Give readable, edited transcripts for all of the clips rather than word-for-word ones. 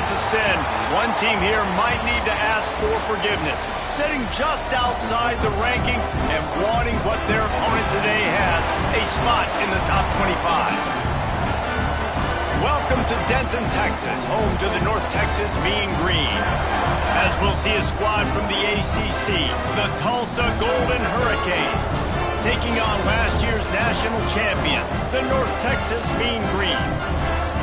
is a sin, one team here might need to ask for forgiveness, sitting just outside the rankings and wanting what their opponent today has, a spot in the top 25. Welcome to Denton, Texas, home to the North Texas Mean Green. As we'll see a squad from the ACC, the Tulsa Golden Hurricanes, taking on last year's national champion, the North Texas Mean Green.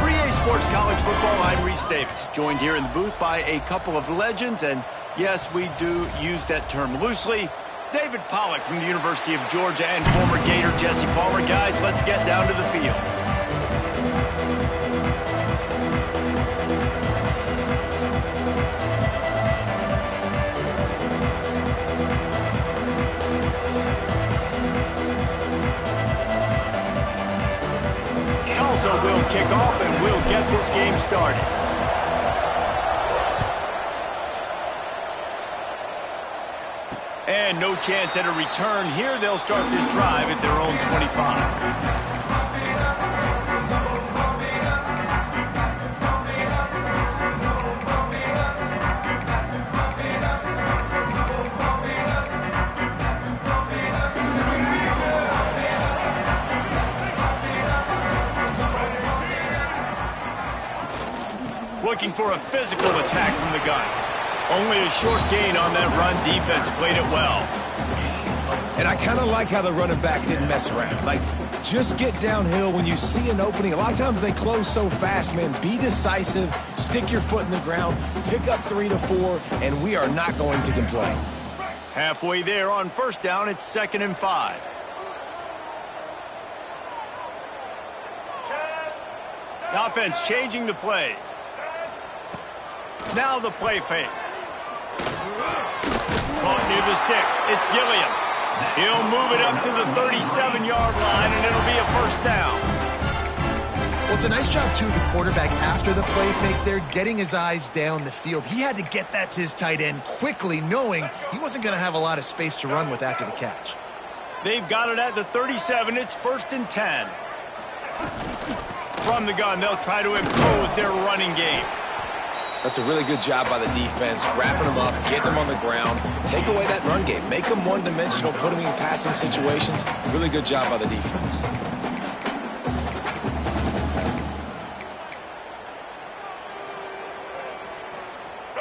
For EA Sports College Football, I'm Reese Davis, joined here in the booth by a couple of legends, and yes, we do use that term loosely. David Pollack from the University of Georgia and former Gator Jesse Palmer. Guys, let's get down to the field. So we'll kick off and we'll get this game started. And no chance at a return here. They'll start this drive at their own 25. Looking for a physical attack from the gun. Only a short gain on that run. Defense played it well. And I kind of like how the running back didn't mess around. Like, just get downhill when you see an opening. A lot of times they close so fast, man. Be decisive, stick your foot in the ground, pick up 3 to 4, and we are not going to complain. Halfway there on first down, it's 2nd and 5. The offense changing the play. Now the play fake. Caught near the sticks. It's Gilliam. He'll move it up to the 37-yard line, and it'll be a first down. Well, it's a nice job, too, the quarterback after the play fake there, getting his eyes down the field. He had to get that to his tight end quickly, knowing he wasn't going to have a lot of space to run with after the catch. They've got it at the 37. It's 1st and 10. From the gun, they'll try to impose their running game. That's a really good job by the defense, wrapping them up, getting them on the ground, take away that run game, make them one-dimensional, put them in passing situations. Really good job by the defense.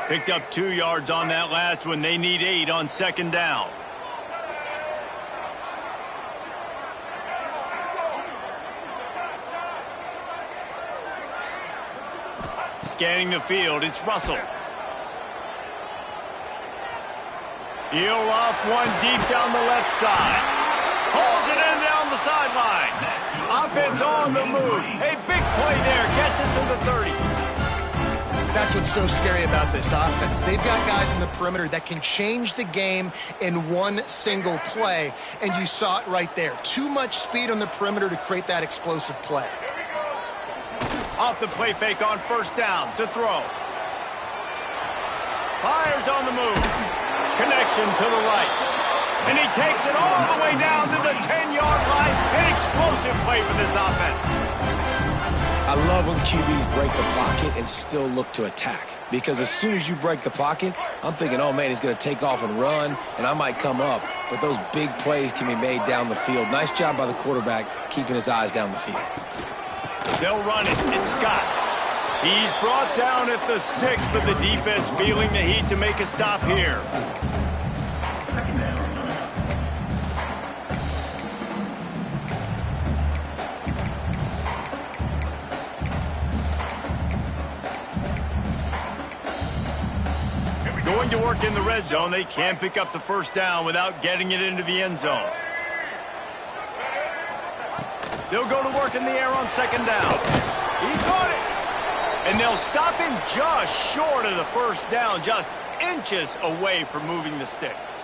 Picked up 2 yards on that last one. They need 8 on 2nd down. Scanning the field, it's Russell. He'll off one deep down the left side. Pulls it in down the sideline. Offense on the move. A big play there. Gets it to the 30. That's what's so scary about this offense. They've got guys in the perimeter that can change the game in one single play, and you saw it right there. Too much speed on the perimeter to create that explosive play. Off the play fake on first down to throw. Fires on the move. Connection to the right. And he takes it all the way down to the 10-yard line. An explosive play for this offense. I love when QBs break the pocket and still look to attack. Because as soon as you break the pocket, I'm thinking, oh, man, he's going to take off and run, and I might come up. But those big plays can be made down the field. Nice job by the quarterback keeping his eyes down the field. They'll run it. It's Scott. He's brought down at the 6, but the defense feeling the heat to make a stop here. Going to work in the red zone. They can't pick up the first down without getting it into the end zone. They'll go to work in the air on 2nd down. He caught it. And they'll stop him just short of the first down, just inches away from moving the sticks.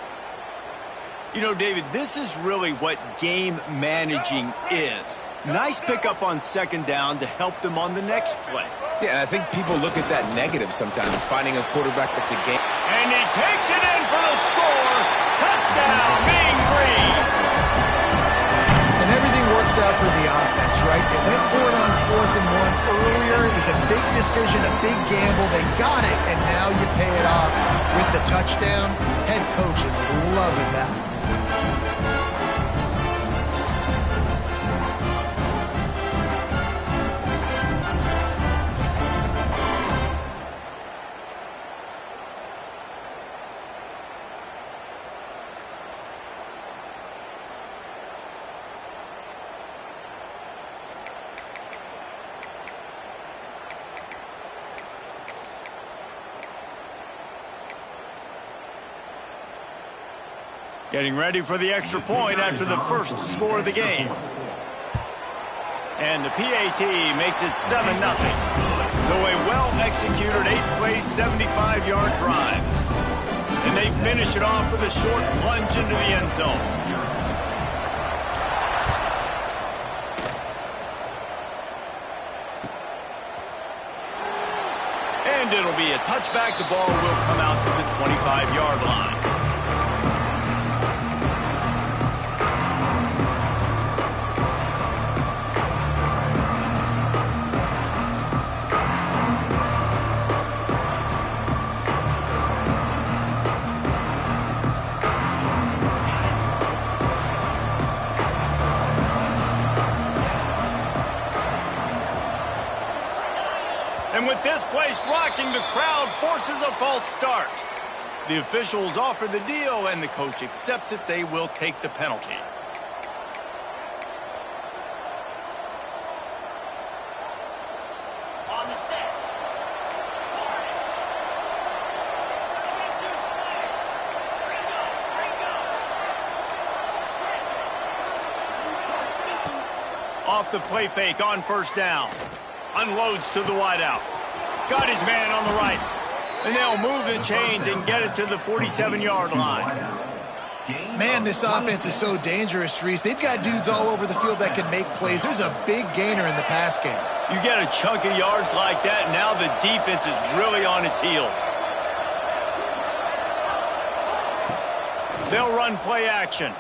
You know, David, this is really what game managing is. Nice pickup on 2nd down to help them on the next play. Yeah, and I think people look at that negative sometimes, finding a quarterback that's a game. And he takes it in for the score. Touchdown, Mean Green. And everything works out for the offense, right? They went for it on 4th and 1 earlier. It was was a big decision, a big gamble. They got it, and now you pay it off with the touchdown. Head coach is loving that. Getting ready for the extra point after the first score of the game. And the PAT makes it 7-0. So a well-executed 8-play, 75-yard drive. And they finish it off with a short plunge into the end zone. And it'll be a touchback. The ball will come out to the 25-yard line. And with this place rocking, the crowd forces a false start. The officials offer the deal, and the coach accepts it. They will take the penalty. On the set. Off the play fake on first down. Unloads to the wideout. Got his man on the right. And they'll move the chains and get it to the 47-yard line. Man, this offense is so dangerous, Reese. They've got dudes all over the field that can make plays. There's a big gainer in the pass game. You get a chunk of yards like that, now the defense is really on its heels. They'll run play action.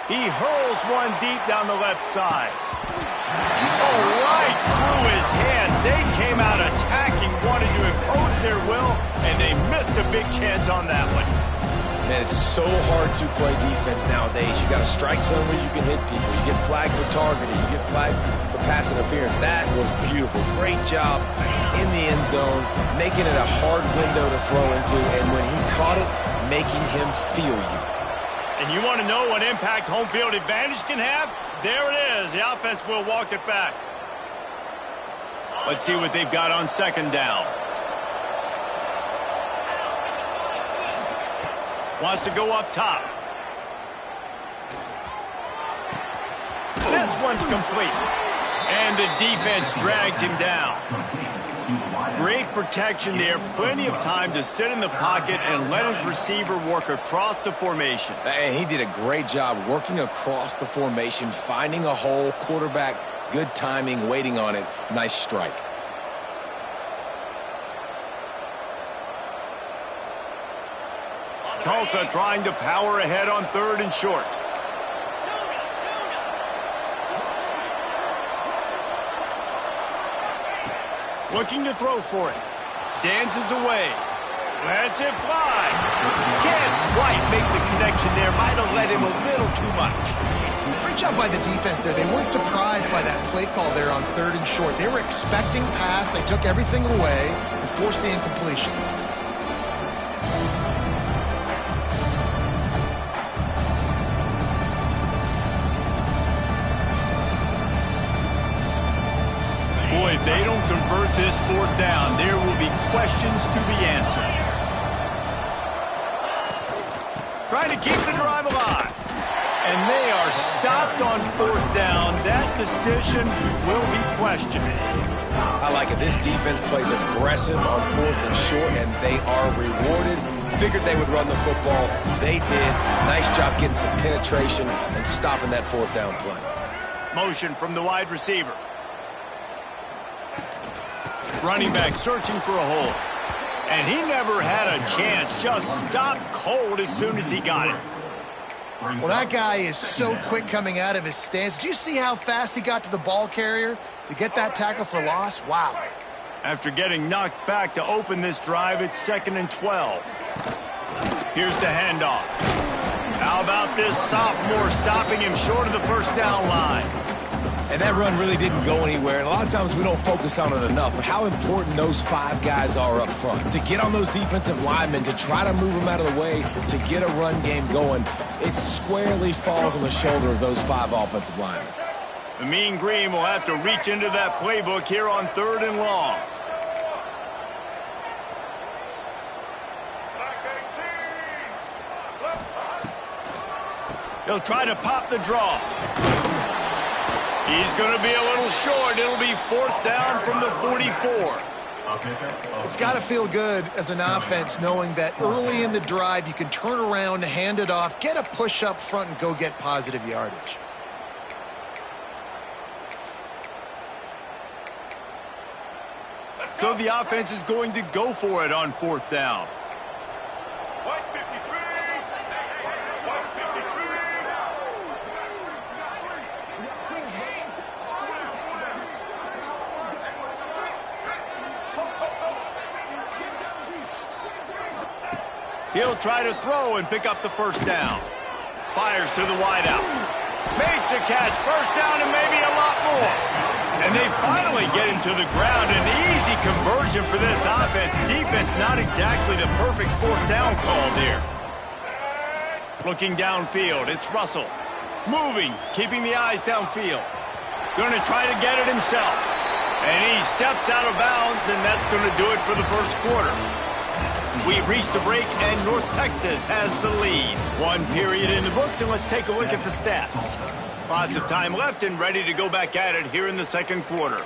He hurls one deep down the left side. Oh, right through his hand. They came out attacking, wanted to impose their will, and they missed a big chance on that one. Man, it's so hard to play defense nowadays. You got a strike zone where you can hit people. You get flagged for targeting. You get flagged for pass interference. That was beautiful. Great job in the end zone, making it a hard window to throw into, and when he caught it, making him feel you. And you want to know what impact home field advantage can have? There it is. The offense will walk it back. Let's see what they've got on second down. Wants to go up top. This one's complete. And the defense drags him down. Great protection there. Plenty of time to sit in the pocket and let his receiver work across the formation. And he did a great job working across the formation, finding a hole, quarterback, good timing, waiting on it. Nice strike. Tulsa trying to power ahead on third and short. Looking to throw for it. Dances away. Lets it fly. Can't quite make the connection there. Might have let him a little too much. Great job by the defense there. They weren't surprised by that play call there on third and short. They were expecting pass. They took everything away and forced the incompletion. Boy, if they don't convert this fourth down, there will be questions to be answered. Trying to keep the drive alive. And they are stopped on fourth down. That decision will be questioned. I like it. This defense plays aggressive on fourth and short, and they are rewarded. Figured they would run the football. They did. Nice job getting some penetration and stopping that fourth down play. Motion from the wide receiver. Running back searching for a hole. And he never had a chance. Just stopped cold as soon as he got it. Well, that guy is so quick coming out of his stance. Did you see how fast he got to the ball carrier to get that tackle for loss? Wow. After getting knocked back to open this drive, it's 2nd and 12. Here's the handoff. How about this sophomore stopping him short of the first down line? And that run really didn't go anywhere. And a lot of times we don't focus on it enough, but how important those 5 guys are up front. To get on those defensive linemen, to try to move them out of the way, to get a run game going, it squarely falls on the shoulder of those 5 offensive linemen. The Mean Green will have to reach into that playbook here on 3rd and long. He'll try to pop the draw. He's going to be a little short. It'll be 4th down from the 44. It's got to feel good as an offense knowing that early in the drive you can turn around, hand it off, get a push up front, and go get positive yardage. So the offense is going to go for it on 4th down. He'll try to throw and pick up the first down. Fires to the wideout. Makes a catch. First down and maybe a lot more. And they finally get him to the ground. An easy conversion for this offense. Defense not exactly the perfect 4th down call there. Looking downfield, it's Russell. Moving, keeping the eyes downfield. Going to try to get it himself. And he steps out of bounds, and that's going to do it for the first quarter. We've reached a break, and North Texas has the lead. 1 period in the books, and let's take a look at the stats. Lots of time left and ready to go back at it here in the 2nd quarter.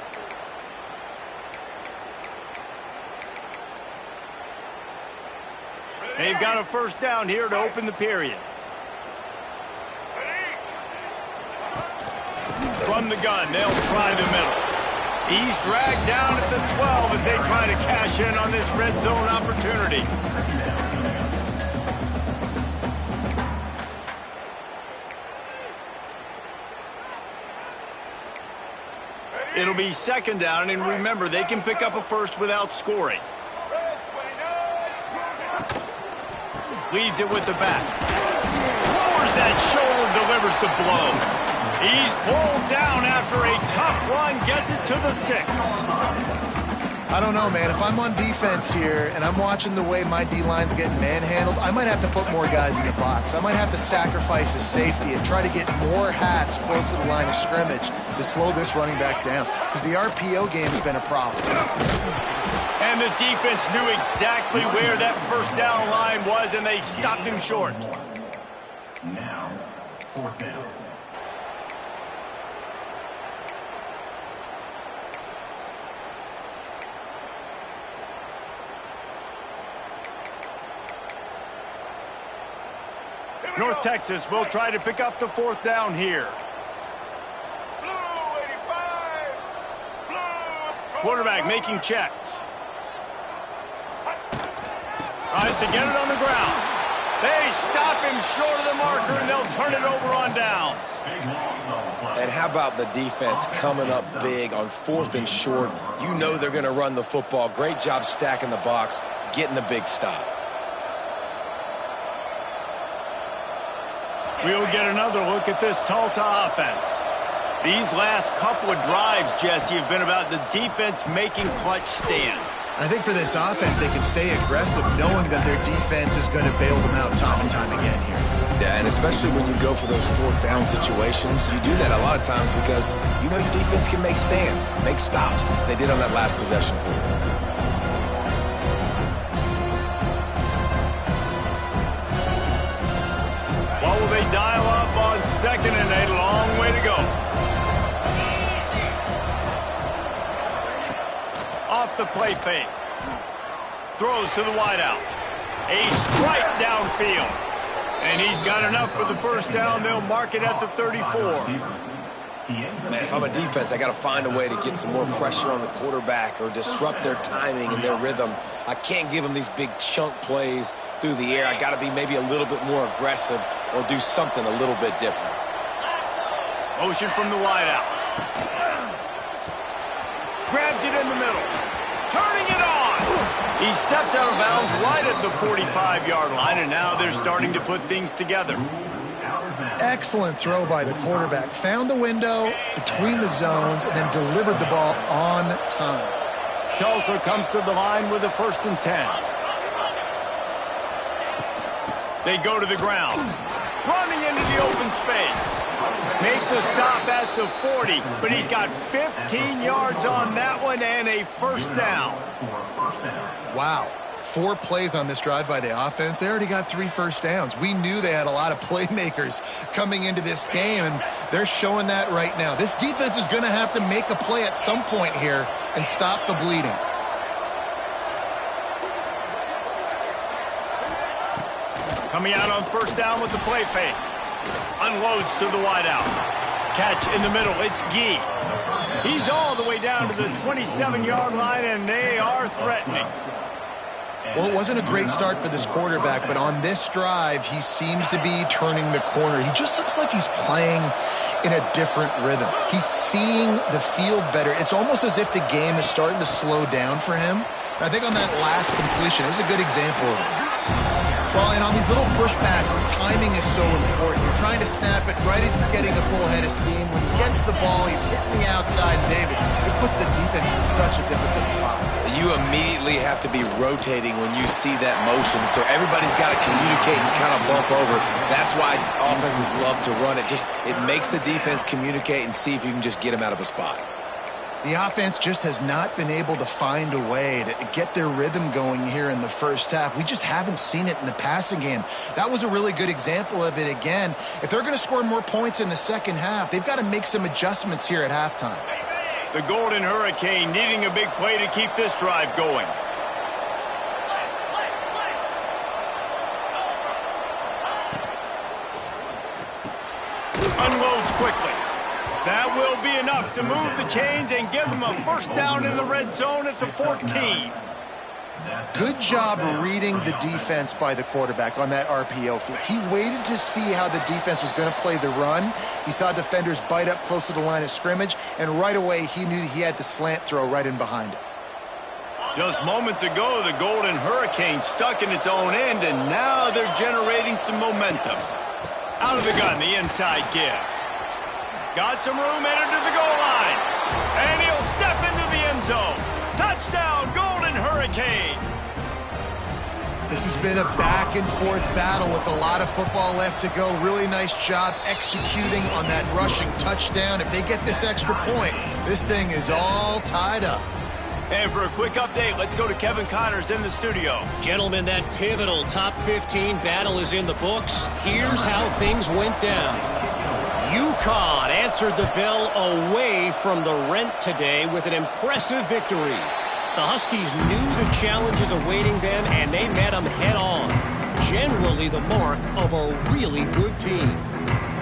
They've got a first down here to open the period. From the gun, they'll try the middle. He's dragged down at the 12 as they try to cash in on this red zone opportunity. It'll be 2nd down, and remember, they can pick up a first without scoring. Leaves it with the back. Lowers that shoulder, delivers the blow. He's pulled down after a tough run, gets it to the 6. I don't know, man. If I'm on defense here and I'm watching the way my D-line's getting manhandled, I might have to put more guys in the box. I might have to sacrifice his safety and try to get more hats close to the line of scrimmage to slow this running back down, because the RPO game's been a problem. And the defense knew exactly where that first down line was, and they stopped him short. Now, 4th down. North Texas will try to pick up the 4th down here. Quarterback making checks. Tries to get it on the ground. They stop him short of the marker, and they'll turn it over on downs. And how about the defense coming up big on 4th and short? You know they're going to run the football. Great job stacking the box, getting the big stop. We'll get another look at this Tulsa offense. These last couple of drives, Jesse, have been about the defense making clutch stand. I think for this offense, they can stay aggressive knowing that their defense is going to bail them out time and time again here. Yeah, and especially when you go for those 4th down situations, you do that a lot of times because you know your defense can make stands, make stops. They did on that last possession for you. What will they dial up on 2nd and 8? A long way to go. Off the play fake. Throws to the wideout. A strike downfield. And he's got enough for the first down. They'll mark it at the 34. Man, if I'm a defense, I got to find a way to get some more pressure on the quarterback or disrupt their timing and their rhythm. I can't give them these big chunk plays through the air. I got to be maybe a little bit more aggressive or do something a little bit different. Motion from the wideout. Grabs it in the middle. Turning it on. He steps out of bounds right at the 45-yard line, and now they're starting to put things together. Excellent throw by the quarterback. Found the window between the zones and then delivered the ball on time. Tulsa comes to the line with a 1st and 10. They go to the ground. Running into the open space. Make the stop at the 40, but he's got 15 yards on that one and a 1st down. Wow. 4 plays on this drive by the offense. They already got 3 first downs. We knew they had a lot of playmakers coming into this game, and they're showing that right now. This defense is going to have to make a play at some point here and stop the bleeding. Coming out on 1st down with the play fake. Unloads to the wideout. Catch in the middle. It's Gee. He's all the way down to the 27-yard line, and they are threatening. Well, it wasn't a great start for this quarterback, but on this drive, he seems to be turning the corner. He just looks like he's playing in a different rhythm. He's seeing the field better. It's almost as if the game is starting to slow down for him. And I think on that last completion, it was a good example of it. Well, and on these little push passes, timing is so important. You're trying to snap it right as he's getting a full head of steam. When he gets the ball, he's hitting the outside, David. It puts the defense in such a difficult spot. You immediately have to be rotating when you see that motion, so everybody's got to communicate and kind of bump over. That's why offenses love to run it. It makes the defense communicate and see if you can just get them out of a spot. The offense just has not been able to find a way to get their rhythm going here in the first half. We just haven't seen it in the passing game. That was a really good example of it again. If they're going to score more points in the second half, they've got to make some adjustments here at halftime. The Golden Hurricane needing a big play to keep this drive going. Unloads quickly. That will be enough to move the chains and give them a 1st down in the red zone at the 14. Good job reading the defense by the quarterback on that RPO fake. He waited to see how the defense was going to play the run. He saw defenders bite up close to the line of scrimmage, and right away he knew he had the slant throw right in behind it. Just moments ago, the Golden Hurricane stuck in its own end, and now they're generating some momentum. Out of the gun, the inside give. Got some room, entered to the goal line. And he'll step into the end zone. Touchdown, Golden Hurricane. This has been a back-and-forth battle with a lot of football left to go. Really nice job executing on that rushing touchdown. If they get this extra point, this thing is all tied up. And for a quick update, let's go to Kevin Connors in the studio. Gentlemen, that pivotal top 15 battle is in the books. Here's how things went down. UConn answered the bell away from the Rent today with an impressive victory. The Huskies knew the challenges awaiting them, and they met them head-on. Generally the mark of a really good team.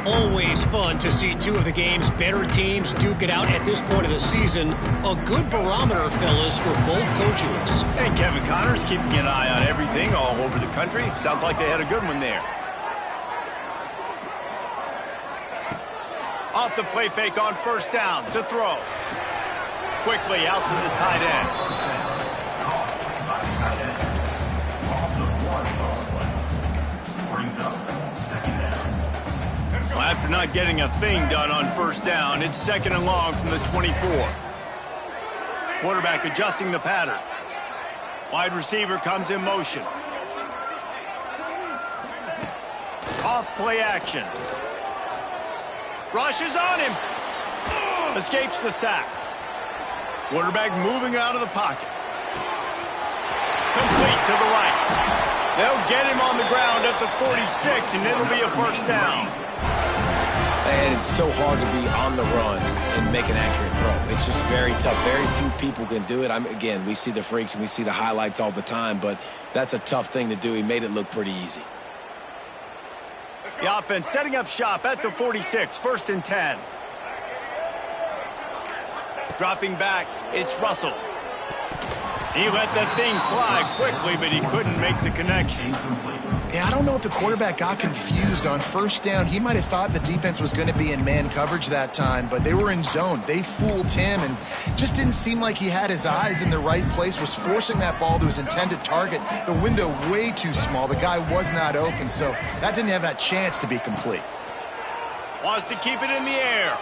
Always fun to see 2 of the game's better teams duke it out at this point of the season. A good barometer, fellas, for both coaches. And Kevin Connors keeping an eye on everything all over the country. Sounds like they had a good one there. Off the play fake on 1st down to throw. Quickly out to the tight end. Well, after not getting a thing done on 1st down, it's 2nd and long from the 24. Quarterback adjusting the pattern. Wide receiver comes in motion. Off play action. Rushes on him. Escapes the sack. Quarterback moving out of the pocket. Complete to the right. They'll get him on the ground at the 46, and it'll be a 1st down. And it's so hard to be on the run and make an accurate throw. It's just very tough. Very few people can do it. Again, we see the freaks and we see the highlights all the time, but that's a tough thing to do. He made it look pretty easy. The offense setting up shop at the 46, 1st and 10. Dropping back, it's Russell. He let that thing fly quickly, but he couldn't make the connection. Yeah, I don't know if the quarterback got confused on first down. He might have thought the defense was going to be in man coverage that time, but they were in zone. They fooled him and just didn't seem like he had his eyes in the right place, was forcing that ball to his intended target. The window way too small. The guy was not open, so that didn't have that chance to be complete. Wants to keep it in the air.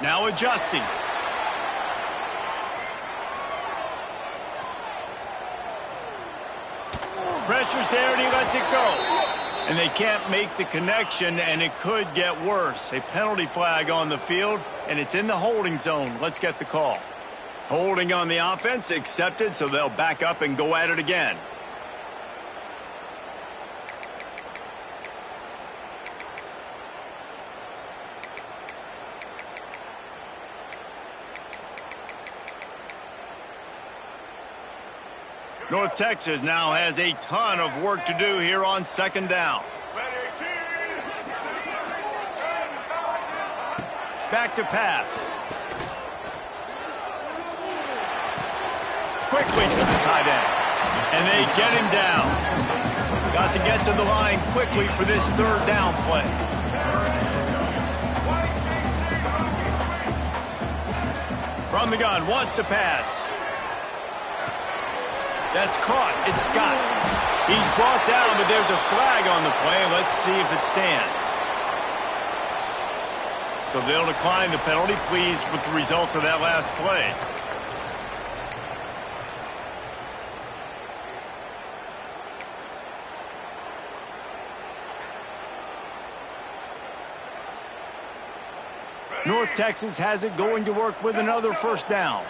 Now adjusting. Pressure's there and he lets it go. And they can't make the connection, and it could get worse. A penalty flag on the field, and it's in the holding zone. Let's get the call. Holding on the offense, accepted, so they'll back up and go at it again. North Texas now has a ton of work to do here on second down. Back to pass. Quickly to the tight end. And they get him down. Got to get to the line quickly for this third down play. From the gun, wants to pass. That's caught. It's Scott. He's brought down, but there's a flag on the play. Let's see if it stands. So they'll decline the penalty. Pleased with the results of that last play. North Texas has it, going to work with another first down.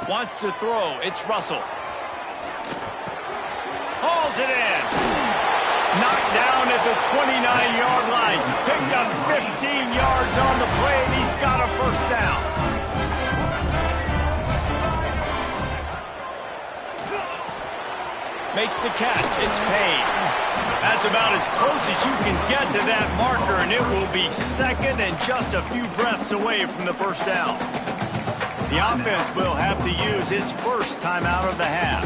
Wants to throw. It's Russell. Hauls it in. Knocked down at the 29-yard line. Picked up 15 yards on the play, and he's got a first down. Makes the catch. It's Payne. That's about as close as you can get to that marker, and it will be second and just a few breaths away from the first down. The offense will have to use its first timeout of the half.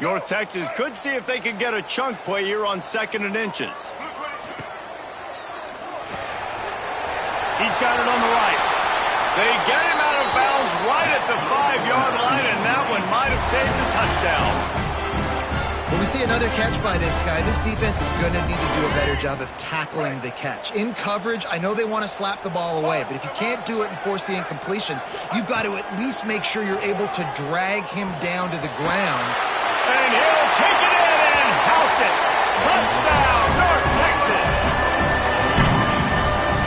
North Texas could see if they could get a chunk play here on 2nd and inches. He's got it on the right. They get him out of bounds right at the 5-yard line, and that one might have saved a touchdown. When we see another catch by this guy, this defense is going to need to do a better job of tackling the catch. In coverage, I know they want to slap the ball away, but if you can't do it and force the incompletion, you've got to at least make sure you're able to drag him down to the ground. And he'll take it in and house it. Touchdown, North Texas.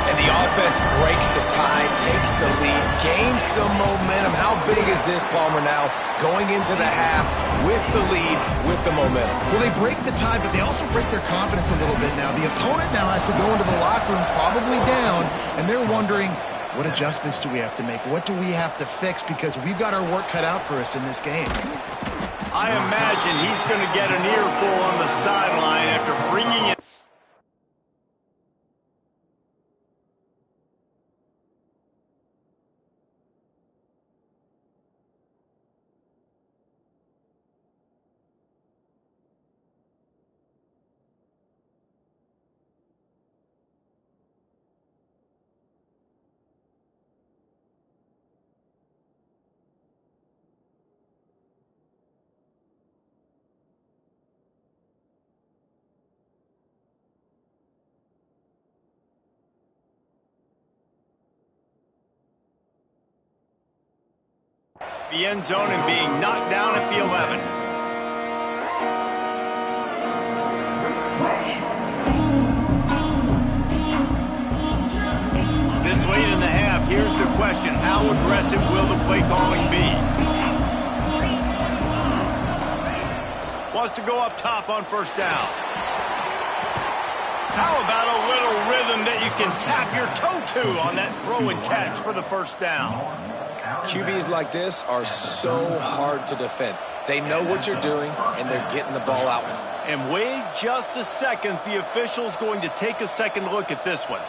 And the offense breaks the tie, takes the lead, gains some momentum. How big is this, Palmer, now going into the half with the lead, with the momentum? Well, they break the tie, but they also break their confidence a little bit now. The opponent now has to go into the locker room probably down, and they're wondering, what adjustments do we have to make? What do we have to fix? Because we've got our work cut out for us in this game. I imagine he's going to get an earful on the sideline after bringing it. The end zone and being knocked down at the 11. This late in the half, here's the question. How aggressive will the play calling be? Wants to go up top on first down. How about a little rhythm that you can tap your toe to on that throw and catch for the first down? QBs like this are so hard to defend. They know what you're doing, and they're getting the ball out. And wait just a second. The official's going to take a second look at this one.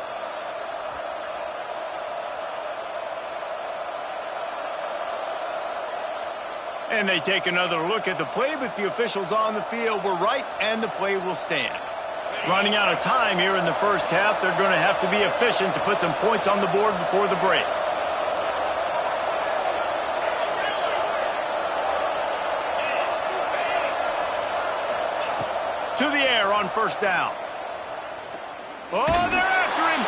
And they take another look at the play, but the officials on the field were right, and the play will stand. Running out of time here in the first half, they're going to have to be efficient to put some points on the board before the break. To the air on first down. Oh, they're after him.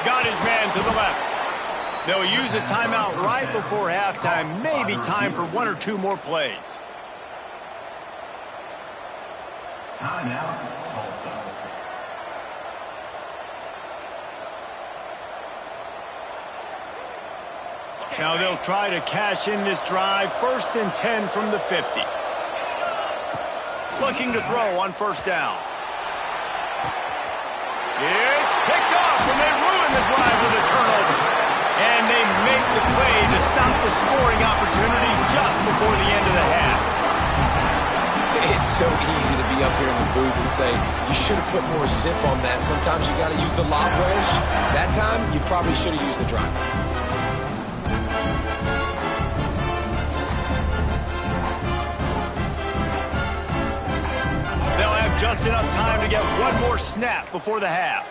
Got his man to the left. They'll use a timeout right before halftime. Maybe time for one or two more plays. Timeout, Tulsa. Now they'll try to cash in this drive. 1st and 10 from the 50. Looking to throw on first down. It's picked off, and they ruin the drive with a turnover. And they make the play to stop the scoring opportunity just before the end of the half. It's so easy to be up here in the booth and say, you should have put more zip on that. Sometimes you got to use the lob wedge. That time, you probably should have used the drive. Just enough time to get one more snap before the half.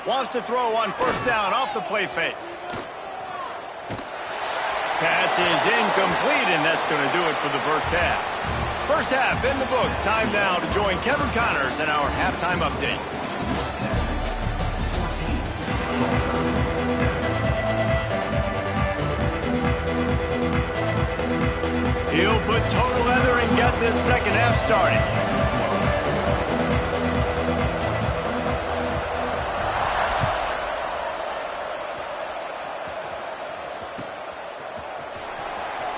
Wants to throw on first down off the play fake. Pass is incomplete, and that's going to do it for the first half. First half in the books. Time now to join Kevin Connors in our halftime update. He'll put total leather and get this second half started.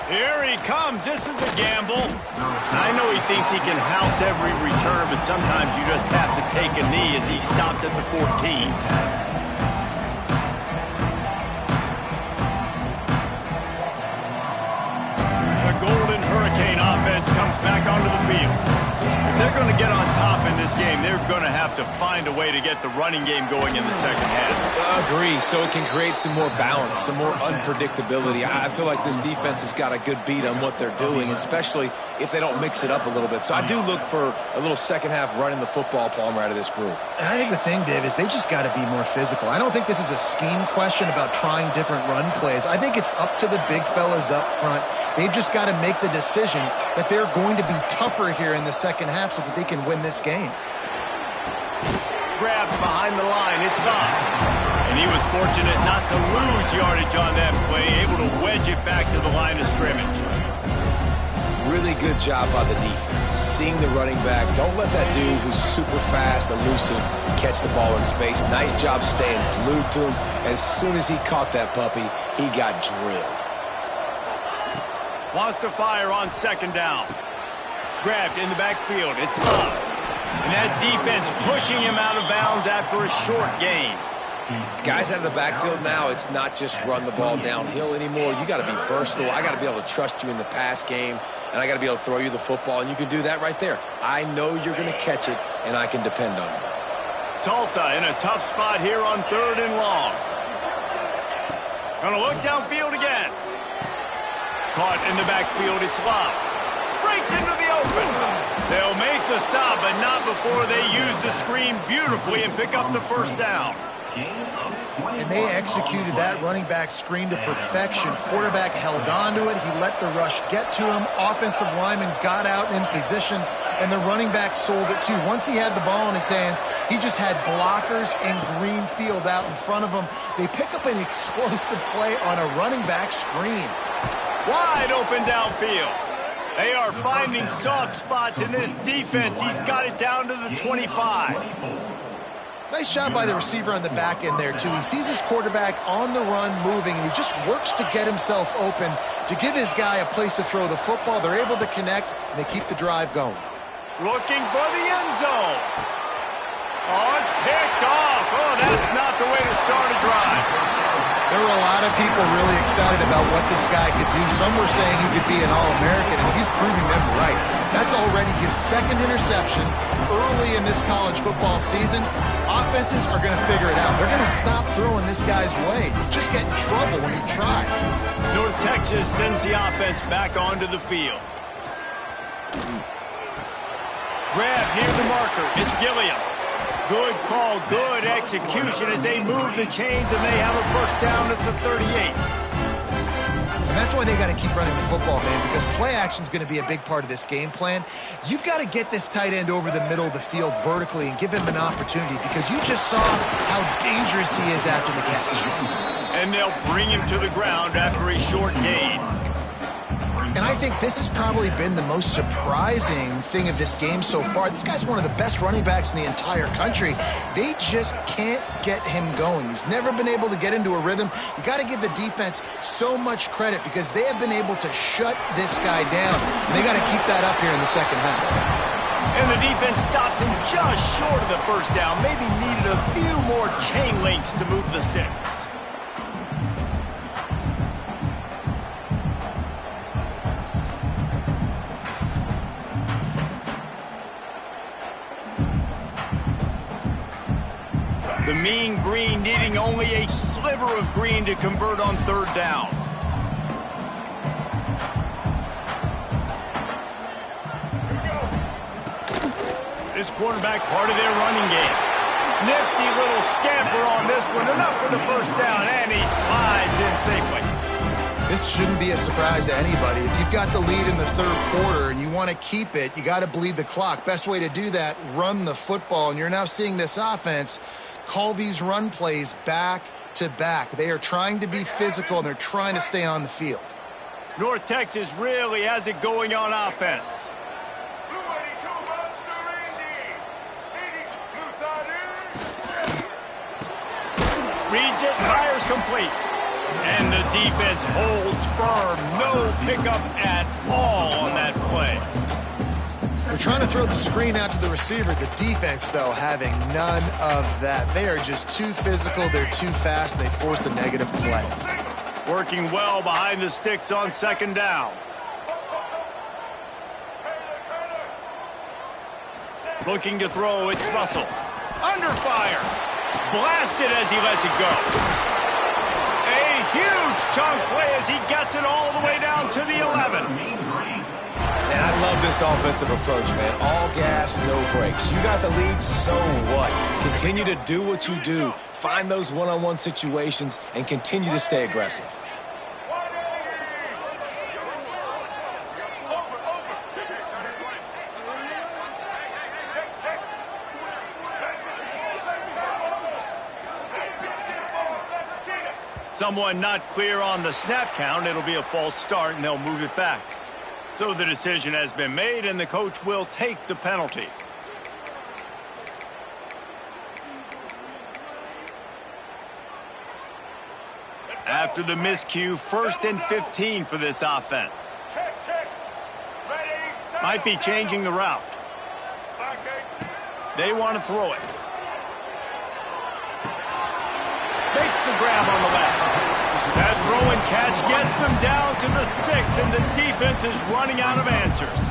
Here he comes. This is a gamble. I know he thinks he can house every return, but sometimes you just have to take a knee as he stopped at the 14. Golden Hurricane offense comes back onto the field. If they're going to get on top in this game, they're going to have to find a way to get the running game going in the second half. Agree, so it can create some more balance, some more unpredictability. I feel like this defense has got a good beat on what they're doing, especially if they don't mix it up a little bit. So I do look for a little second half running the football, Palmer, out of this group. And I think the thing, Dave, is they just got to be more physical. I don't think this is a scheme question about trying different run plays. I think it's up to the big fellas up front. They've just got to make the decision that they're going to be tougher here in the second half so that they can win this game. Grabbed behind the line, it's Bob. And he was fortunate not to lose yardage on that play, able to wedge it back to the line of scrimmage. Really good job by the defense. Seeing the running back. Don't let that dude who's super fast, elusive, catch the ball in space. Nice job staying glued to him. As soon as he caught that puppy, he got drilled. Wants to fire on second down. Grabbed in the backfield. It's up. And that defense pushing him out of bounds after a short gain. Guys out of the backfield now, it's not just run the ball downhill anymore. You got to be versatile. I got to be able to trust you in the pass game, and I got to be able to throw you the football, and you can do that right there. I know you're going to catch it, and I can depend on you. Tulsa in a tough spot here on 3rd and long. Going to look downfield again. Caught in the backfield, it's Love. Breaks into the open. They'll make the stop, but not before they use the screen beautifully and pick up the first down. And they executed that running back screen to perfection. Quarterback held on to it. He let the rush get to him. Offensive lineman got out in position, and the running back sold it too. Once he had the ball in his hands, he just had blockers and green field out in front of him. They pick up an explosive play on a running back screen. Wide open downfield. They are finding soft spots in this defense. He's got it down to the 25. Nice job by the receiver on the back end there, too. He sees his quarterback on the run moving, and he just works to get himself open to give his guy a place to throw the football. They're able to connect, and they keep the drive going. Looking for the end zone. Oh, it's picked off. Oh, that's not the way to start a drive. There were a lot of people really excited about what this guy could do. Some were saying he could be an All-American, and he's proving them right. That's already his second interception early in this college football season. Offenses are going to figure it out. They're going to stop throwing this guy's way. You just get in trouble when you try. North Texas sends the offense back onto the field. Grab near the marker. It's Gilliam. Good call, good execution as they move the chains, and they have a first down at the 38. And that's why they got to keep running the football, man, because play action is going to be a big part of this game plan. You've got to get this tight end over the middle of the field vertically and give him an opportunity, because you just saw how dangerous he is after the catch. And they'll bring him to the ground after a short gain. And I think this has probably been the most surprising thing of this game so far. This guy's one of the best running backs in the entire country. They just can't get him going. He's never been able to get into a rhythm. You got to give the defense so much credit because they have been able to shut this guy down. And they got to keep that up here in the second half. And the defense stops him just short of the first down. Maybe needed a few more chain links to move the sticks. The mean green needing only a sliver of green to convert on third down. This quarterback part of their running game. Nifty little scamper on this one. Enough for the first down, and he slides in safely. This shouldn't be a surprise to anybody. If you've got the lead in the third quarter and you want to keep it, you got to bleed the clock. Best way to do that, run the football. And you're now seeing this offense call these run plays back to back. They are trying to be physical, and they're trying to stay on the field. North Texas really has it going on offense. Reads it, fires complete. And the defense holds firm. No pickup at all on that play. They're trying to throw the screen out to the receiver. The defense, though, having none of that. They are just too physical. They're too fast, and they force a negative play. Working well behind the sticks on second down. Looking to throw, it's Russell. Under fire. Blasted as he lets it go. A huge chunk play as he gets it all the way down to the 11. And I love this offensive approach, man. All gas, no brakes. You got the lead, so what? Continue to do what you do. Find those one-on-one situations and continue to stay aggressive. Someone not clear on the snap count. It'll be a false start, and they'll move it back. So the decision has been made, and the coach will take the penalty. After the miscue, 1st and 15 for this offense. Might be changing the route. They want to throw it. Makes the grab on the left. That throw and catch gets them down to the 6, and the defense is running out of answers.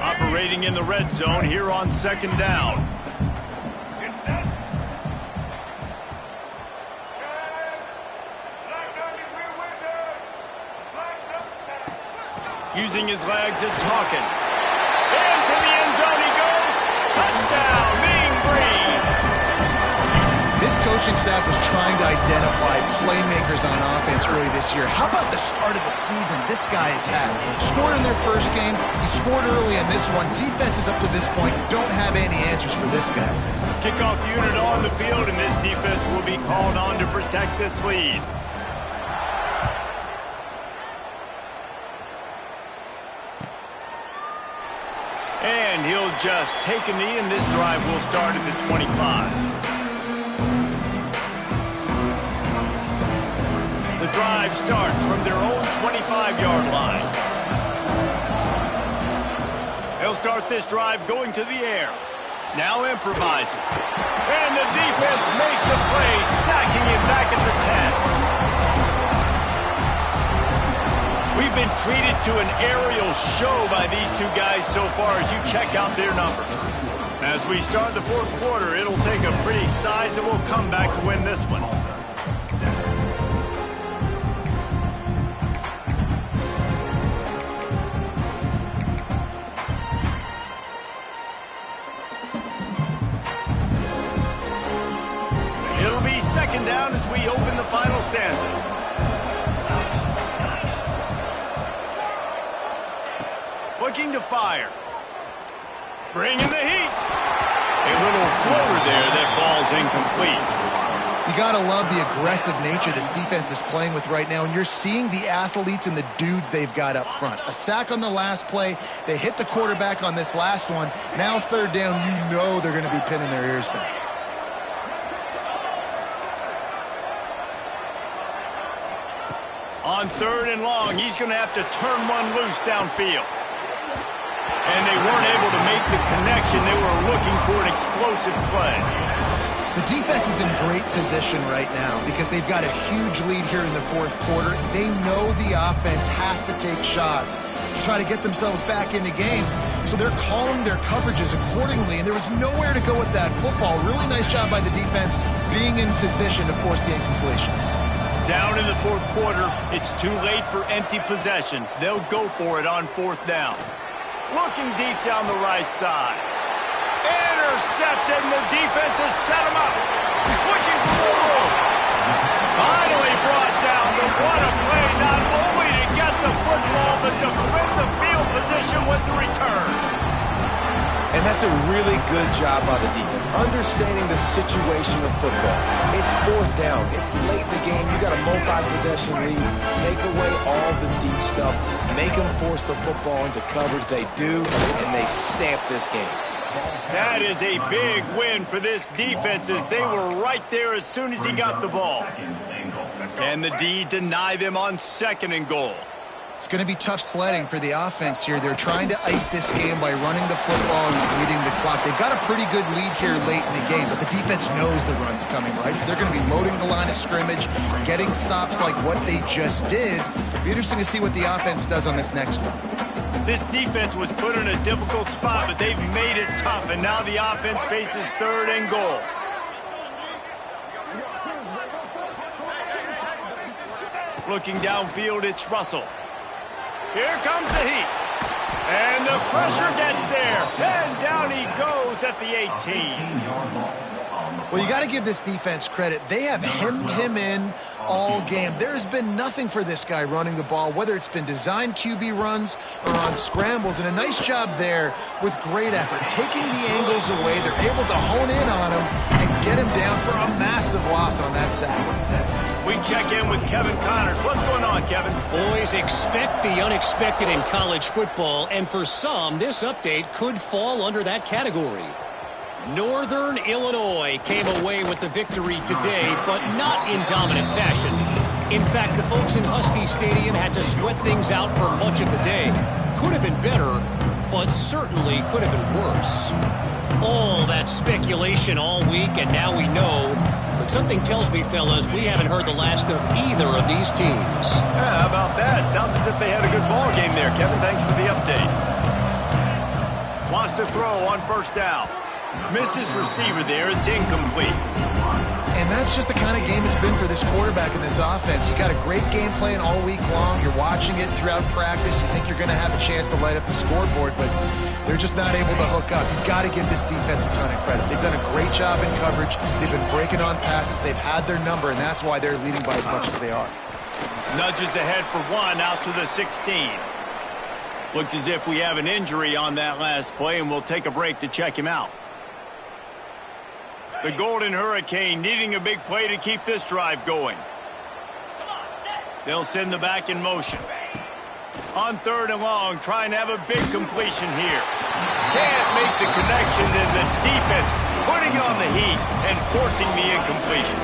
Operating in the red zone here on second down. Using his legs, it's Hawkins. Into the end zone he goes. Touchdown, Mean Green. This coaching staff was trying to identify playmakers on offense early this year. How about the start of the season this guy has had? Scored in their first game. He scored early in this one. Defenses up to this point don't have any answers for this guy. Kickoff unit on the field, and this defense will be called on to protect this lead. And he'll just take a knee, and this drive will start at the 25. The drive starts from their own 25-yard line. They'll start this drive going to the air. Now improvising. And the defense makes a play, sacking him back at the 10. We've been treated to an aerial show by these two guys so far as you check out their numbers. As we start the fourth quarter, it'll take a pretty sizable comeback to win this one. It'll be second down as we open the final stanza. Looking to fire. Bringing the heat. A little floater there that falls incomplete. You got to love the aggressive nature this defense is playing with right now, and you're seeing the athletes and the dudes they've got up front. A sack on the last play. They hit the quarterback on this last one. Now third down, you know they're going to be pinning their ears back. On third and long, he's going to have to turn one loose downfield. And they weren't able to make the connection. They were looking for an explosive play. The defense is in great position right now because they've got a huge lead here in the fourth quarter. They know the offense has to take shots to try to get themselves back in the game. So they're calling their coverages accordingly, and there was nowhere to go with that football. Really nice job by the defense being in position to force the incompletion. Down in the fourth quarter, it's too late for empty possessions. They'll go for it on fourth down. Looking deep down the right side. Intercepted, and the defense has set him up. Looking for more. Finally brought down. But what a play, not only to get the football, but to win the field position with the return. And that's a really good job by the defense, understanding the situation of football. It's fourth down. It's late in the game. You got a multi-possession lead. Take away all the deep stuff. Make them force the football into coverage. They do, and they stamp this game. That is a big win for this defense as they were right there as soon as he got the ball. Can the D deny them on second and goal? It's going to be tough sledding for the offense here. They're trying to ice this game by running the football and leading the clock. They've got a pretty good lead here late in the game, but the defense knows the run's coming, right? So they're going to be loading the line of scrimmage, getting stops like what they just did. It'll be interesting to see what the offense does on this next one. This defense was put in a difficult spot, but they've made it tough, and now the offense faces third and goal. Looking downfield, it's Russell. Here comes the heat. And the pressure gets there. And down he goes at the 18. Well, you got to give this defense credit. They have hemmed him in all game. There's been nothing for this guy running the ball, whether it's been designed QB runs or on scrambles. And a nice job there with great effort. Taking the angles away, they're able to hone in on him and get him down for a massive loss on that sack. We check in with Kevin Connors. What's going on, Kevin? Boys, expect the unexpected in college football, and for some, this update could fall under that category. Northern Illinois came away with the victory today, but not in dominant fashion. In fact, the folks in Husky Stadium had to sweat things out for much of the day. Could have been better, but certainly could have been worse. All that speculation all week, and now we know. But something tells me, fellas, we haven't heard the last of either of these teams. Yeah, how about that? Sounds as if they had a good ball game there. Kevin, thanks for the update. Wants to throw on first down. Missed his receiver there. It's incomplete. And that's just the kind of game it's been for this quarterback and this offense. You got a great game plan all week long. You're watching it throughout practice. You think you're going to have a chance to light up the scoreboard, but they're just not able to hook up. You've got to give this defense a ton of credit. They've done a great job in coverage. They've been breaking on passes. They've had their number, and that's why they're leading by as much as they are. Nudges ahead for one out to the 16. Looks as if we have an injury on that last play, and we'll take a break to check him out. The Golden Hurricane needing a big play to keep this drive going. They'll send the back in motion. On third and long, trying to have a big completion here. Can't make the connection, and the defense putting on the heat and forcing the incompletion.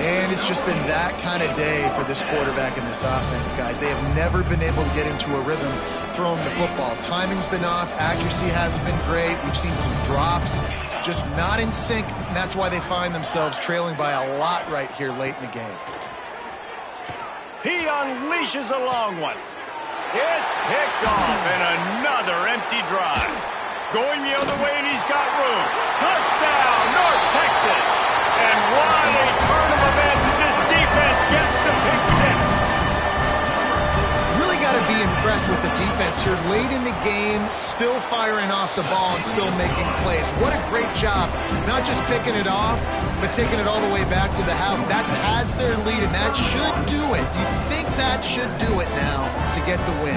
And it's just been that kind of day for this quarterback and this offense, guys. They have never been able to get into a rhythm throwing the football. Timing's been off. Accuracy hasn't been great. We've seen some drops. Just not in sync, and that's why they find themselves trailing by a lot right here late in the game. He unleashes a long one. It's picked off and another empty drive. Going the other way and he's got room. Touchdown, North Texas. And what a turn of events as this defense gets the pick six. Really got to be impressed with the defense here. Late in the game, still firing off the ball and still making plays. What a great job. Not just picking it off, but taking it all the way back to the house. That pads their lead, and that should do it. You'd think that should do it now to get the win.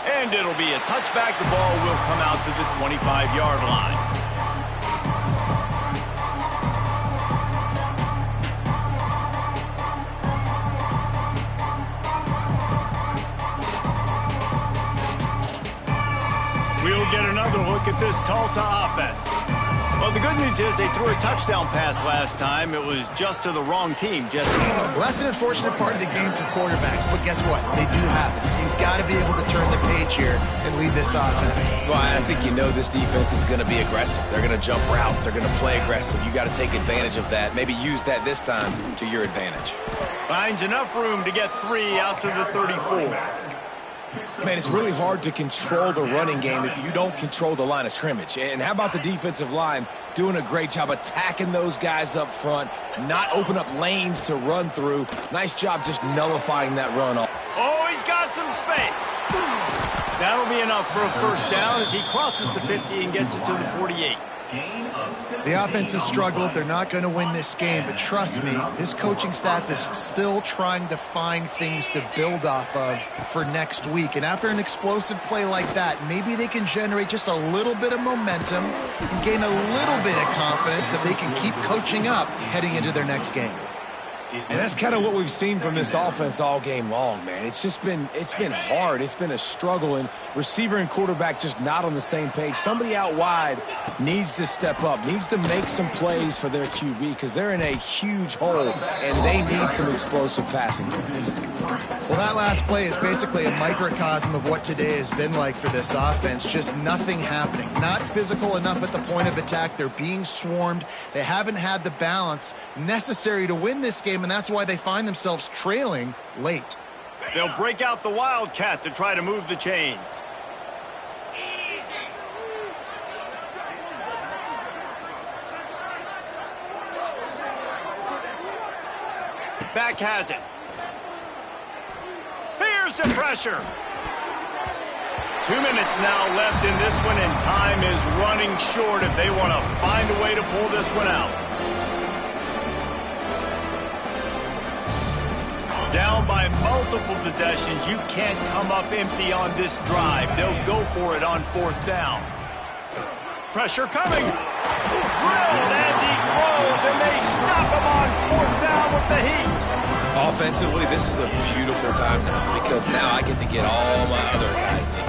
And it'll be a touchback. The ball will come out to the 25-yard line. We'll get another look at this Tulsa offense. Well, the good news is they threw a touchdown pass last time. It was just to the wrong team, Jesse. Well, that's an unfortunate part of the game for quarterbacks, but guess what? They do happen. So you've got to be able to turn the page here and lead this offense. Well, I think you know this defense is going to be aggressive. They're going to jump routes. They're going to play aggressive. You got to take advantage of that. Maybe use that this time to your advantage. Finds enough room to get 3 out to the 34. Man, it's really hard to control the running game if you don't control the line of scrimmage. And how about the defensive line doing a great job attacking those guys up front, not open up lanes to run through. Nice job just nullifying that run. Oh, he's got some space. That'll be enough for a first down as he crosses the 50 and gets it to the 48. The offense has struggled. They're not going to win this game, but trust me, this coaching staff is still trying to find things to build off of for next week. And after an explosive play like that, maybe they can generate just a little bit of momentum and gain a little bit of confidence that they can keep coaching up heading into their next game. And that's kind of what we've seen from this offense all game long, man. It's been hard. It's been a struggle, and receiver and quarterback just not on the same page. Somebody out wide needs to step up, needs to make some plays for their QB because they're in a huge hole, and they need some explosive passing plays. Well, that last play is basically a microcosm of what today has been like for this offense. Just nothing happening. Not physical enough at the point of attack. They're being swarmed. They haven't had the balance necessary to win this game, and that's why they find themselves trailing late. They'll break out the Wildcat to try to move the chains. Back has it. Here's the pressure. 2 minutes now left in this one, and time is running short if they want to find a way to pull this one out. Down by multiple possessions, you can't come up empty on this drive. They'll go for it on 4th down. Pressure coming. Drilled as he throws, and they stop him on 4th down with the heat. Offensively, this is a beautiful time now because now I get to get all my other guys in the game.